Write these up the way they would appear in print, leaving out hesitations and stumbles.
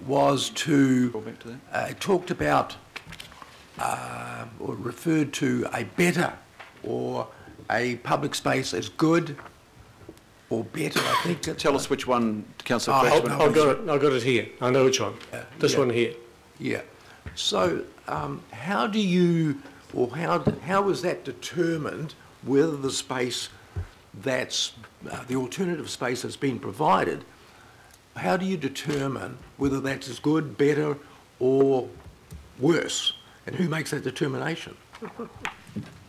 was to, it talked about or referred to a better or a public space as good or better, I think. Tell us which one, Councillor Cratchman. I've got it here. I know which one. This one here. Yeah. So how do you, or how is that determined whether the space that's, the alternative space that's been provided, how do you determine whether that's as good, better or worse? And who makes that determination?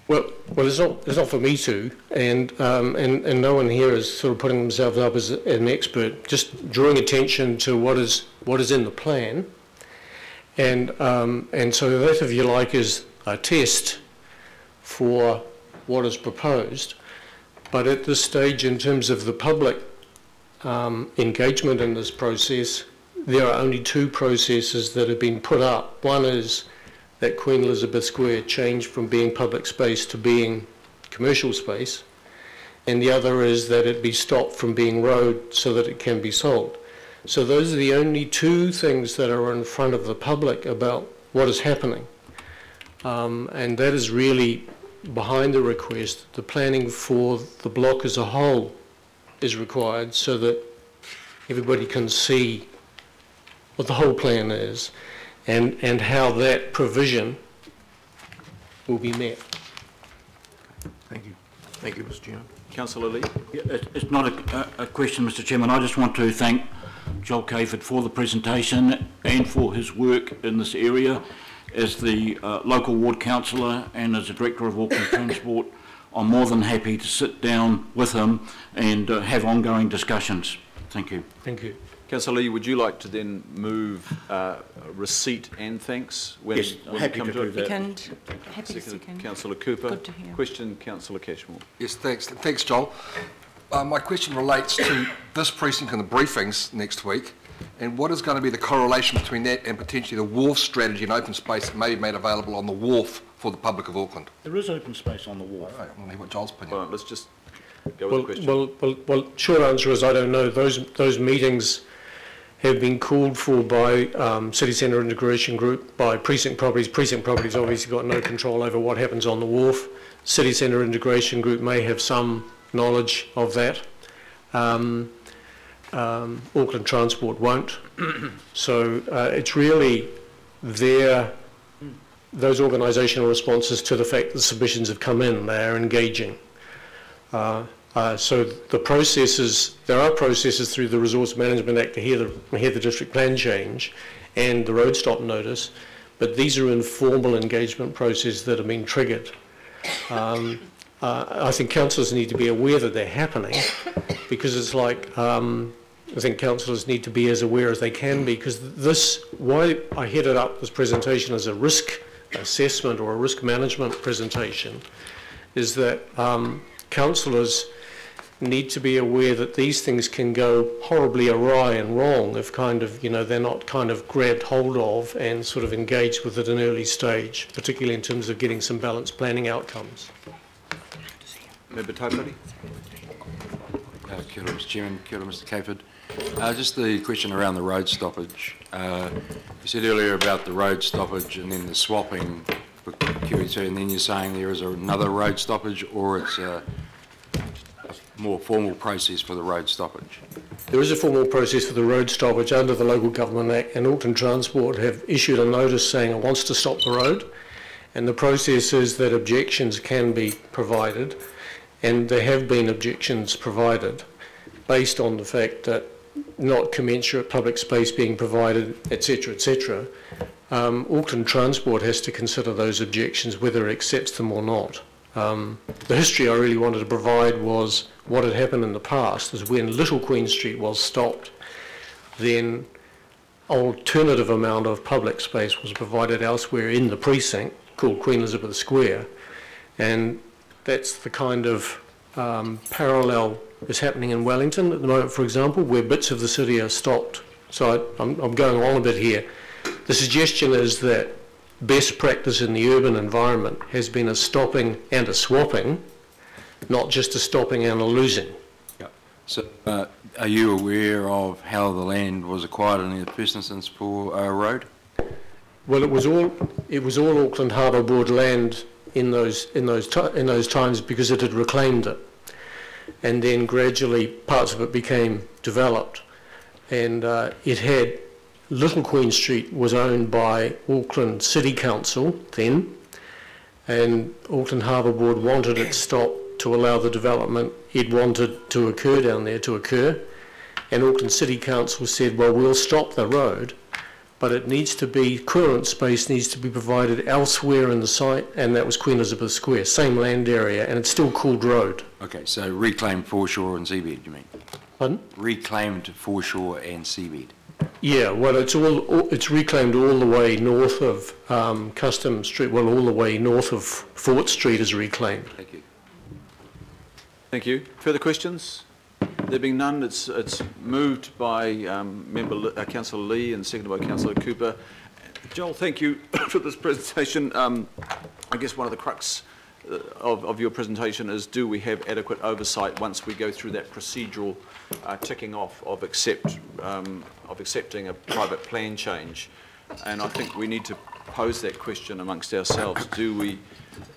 Well, it's not for me to, and no one here is sort of putting themselves up as an expert. Just drawing attention to what is in the plan, and so that, if you like, is a test for what is proposed. But at this stage, in terms of the public engagement in this process, there are only two processes that have been put up. One is that Queen Elizabeth Square changed from being public space to being commercial space, and the other is that it be stopped from being road so that it can be sold. So those are the only two things that are in front of the public about what is happening, and that is really behind the request. The planning for the block as a whole is required so that everybody can see what the whole plan is and how that provision will be met. Thank you. Thank you, Mr. Chairman. Councillor Lee. Yeah, it's not a question, Mr. Chairman. I just want to thank Joel Cayford for the presentation and for his work in this area. As the local ward councillor and as the director of Auckland Transport, I'm more than happy to sit down with him and have ongoing discussions. Thank you. Thank you. Councillor Lee, would you like to then move receipt and thanks? Yes, happy to do that. Happy to second. Councillor Cooper. Good to hear. Question, Councillor Cashmore. Yes, thanks. Thanks, Joel. My question relates to this precinct and the briefings next week, and what is going to be the correlation between that and potentially the wharf strategy and open space that may be made available on the wharf for the public of Auckland? There is open space on the wharf. All right, I want to hear what Joel's opinion. All right, let's just go with the question. Well, short answer is I don't know. Those meetings have been called for by City Centre Integration Group, by Precinct Properties. Precinct Properties obviously got no control over what happens on the wharf. City Centre Integration Group may have some knowledge of that. Auckland Transport won't. So it's really those organisational responses to the fact that submissions have come in. They are engaging. So the processes, there are processes through the Resource Management Act to hear the district plan change and the road stop notice, but these are informal engagement processes that have been triggered. I think councillors need to be aware that they're happening, because it's like, I think councillors need to be as aware as they can be, because why I headed up this presentation as a risk assessment or a risk management presentation, is that councillors need to be aware that these things can go horribly awry and wrong if they're not kind of grabbed hold of and sort of engaged with at an early stage, particularly in terms of getting some balanced planning outcomes. Member Taipari. Kia ora, Mr. Chairman. Kia ora, Mr. Cayford. Just the question around the road stoppage. You said earlier about the road stoppage and then the swapping for QE2, and then you're saying there is another road stoppage, or it's a more formal process for the road stoppage? There is a formal process for the road stoppage under the Local Government Act, and Auckland Transport have issued a notice saying it wants to stop the road, and the process is that objections can be provided, and there have been objections provided based on the fact that not commensurate public space being provided, etc., etc. Auckland Transport has to consider those objections, whether it accepts them or not. The history I really wanted to provide was what had happened in the past is when Little Queen Street was stopped, then alternative amount of public space was provided elsewhere in the precinct called Queen Elizabeth Square, and that's the kind of parallel is happening in Wellington at the moment, for example, where bits of the city are stopped. So I'm going on a bit here. The suggestion is that best practice in the urban environment has been a stopping and a swapping, not just a stopping and a losing. Yeah. So, are you aware of how the land was acquired in the first instance for a road? Well, it was all Auckland Harbour Board land in those times because it had reclaimed it, and then gradually parts of it became developed, and it had Little Queen Street was owned by Auckland City Council then, and Auckland Harbour Board wanted it stopped to allow the development it wanted to occur down there to occur, and Auckland City Council said, well, we'll stop the road, but it needs to be, clearance space needs to be provided elsewhere in the site, and that was Queen Elizabeth Square, same land area, and it's still called road. Okay, so reclaimed foreshore and seabed, you mean? Pardon? Reclaimed foreshore and seabed. Yeah, well, it's reclaimed all the way north of Custom Street. Well, all the way north of Fort Street is reclaimed. Thank you. Thank you. Further questions? There being none, it's moved by Councillor Lee and seconded by Councillor Cooper. Joel, thank you for this presentation. I guess one of the crux of your presentation is, do we have adequate oversight once we go through that procedural ticking off of accepting a private plan change? And I think we need to pose that question amongst ourselves.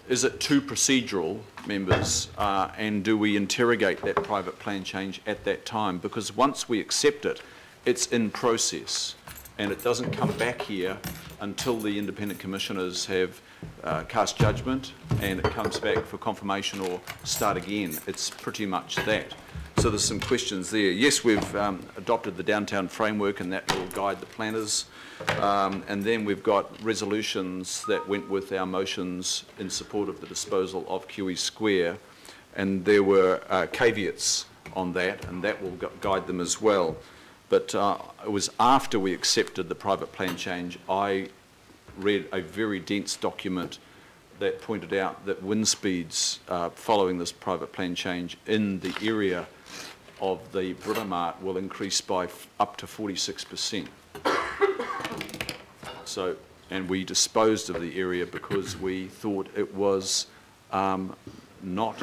Is it too procedural, members, and do we interrogate that private plan change at that time? Because once we accept it, it's in process, and it doesn't come back here until the independent commissioners have cast judgment and it comes back for confirmation or start again. It's pretty much that. So there's some questions there. Yes, we've adopted the downtown framework, and that will guide the planners. And then we've got resolutions that went with our motions in support of the disposal of QE Square, and there were caveats on that, and that will guide them as well. But it was after we accepted the private plan change, I read a very dense document that pointed out that wind speeds following this private plan change in the area of the Britomart will increase by up to 46%. So, and we disposed of the area because we thought it was not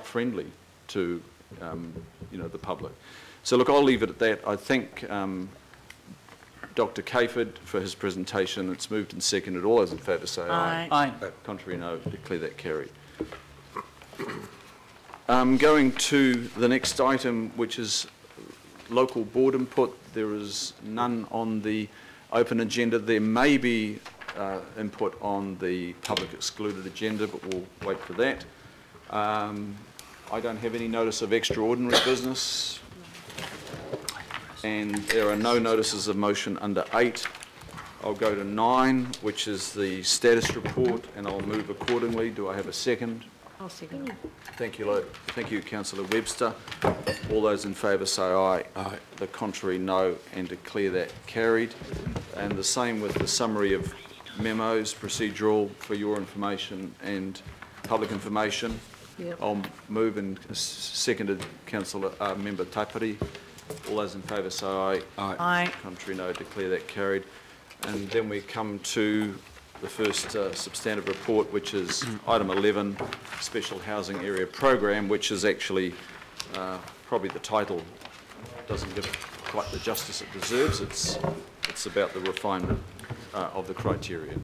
friendly to the public. So look, I'll leave it at that. I thank Dr. Cayford for his presentation. It's moved and seconded. All those in favour say aye. Aye. Contrary, no. Declare that carried. Going to the next item, which is local board input. There is none on the open agenda. There may be input on the public excluded agenda, but we'll wait for that. I don't have any notice of extraordinary business, and there are no notices of motion under 8. I'll go to 9, which is the status report, and I'll move accordingly. Do I have a second? I'll second. Thank you, Councillor Webster. All those in favour say aye. Aye. The contrary, no, and declare that carried. And the same with the summary of memos, procedural for your information and public information. Yep. I'll move and seconded Councillor Member Taipari. All those in favour say aye. Aye. Aye. Contrary, no, declare that carried. And then we come to the first substantive report, which is item 11, Special Housing Area Program, which is actually probably the title doesn't give it quite the justice it deserves. It's about the refinement of the criteria.